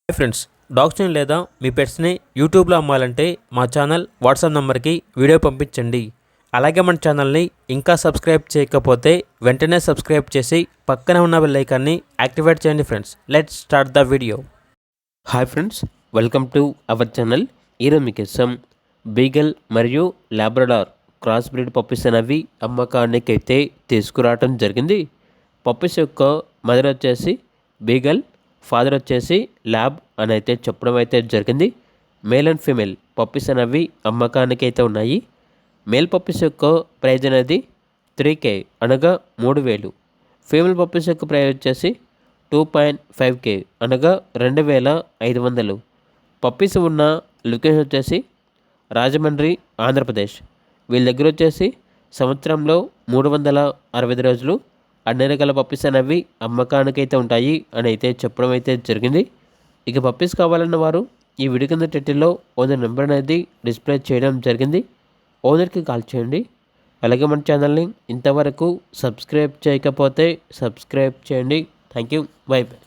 Hi friends, డాగ్స్ని లేదా మీ పెట్స్ని యూట్యూబ్లో అమ్మాలంటే మా ఛానల్ వాట్సాప్ నెంబర్కి వీడియో పంపించండి. అలాగే మన ఛానల్ని ఇంకా సబ్స్క్రైబ్ చేయకపోతే వెంటనే సబ్స్క్రైబ్ చేసి పక్కనే ఉన్న బెల్ ఐకాన్ని యాక్టివేట్ చేయండి. Friends, let's start the video. Hi friends, welcome to our channel. ఈరోజు మీకోసం బీగల్ మరియు లాబ్రడార్ క్రాస్ బ్రీడ్ పప్పీస్ అనేవి అమ్మకానికి అయితే తీసుకురావడం జరిగింది. పప్పీస్ యొక్క మదర్ వచ్చేసి బీగల్, ఫాదర్ వచ్చేసి ల్యాబ్ అని అయితే చెప్పడం అయితే జరిగింది. మేల్ అండ్ ఫీమేల్ పప్పీస్ అనేవి అమ్మకానికి అయితే ఉన్నాయి. మేల్ పప్పీస్ యొక్క ప్రైజ్ అనేది 3K అనగా 3000. ఫీమేల్ పప్పీస్ యొక్క ప్రైజ్ వచ్చేసి 2.5K అనగా 2500. పప్పీస్ ఉన్న లొకేషన్ వచ్చేసి రాజమండ్రి, ఆంధ్రప్రదేశ్. వీళ్ళ దగ్గర వచ్చేసి సంవత్సరంలో 365 రోజులు అన్ని రకాల పప్పీస్ అనేవి అమ్మకానికి అయితే ఉంటాయి అని అయితే చెప్పడం అయితే జరిగింది. ఇక పప్పీస్ కావాలన్న వారు ఈ వీడియో కింద టైటిల్లో ఓనర్ నెంబర్ అనేది డిస్ప్లే చేయడం జరిగింది. ఓనర్కి కాల్ చేయండి. అలాగే మన ఛానల్ని ఇంతవరకు సబ్స్క్రైబ్ చేయకపోతే సబ్స్క్రైబ్ చేయండి. Thank you. By by.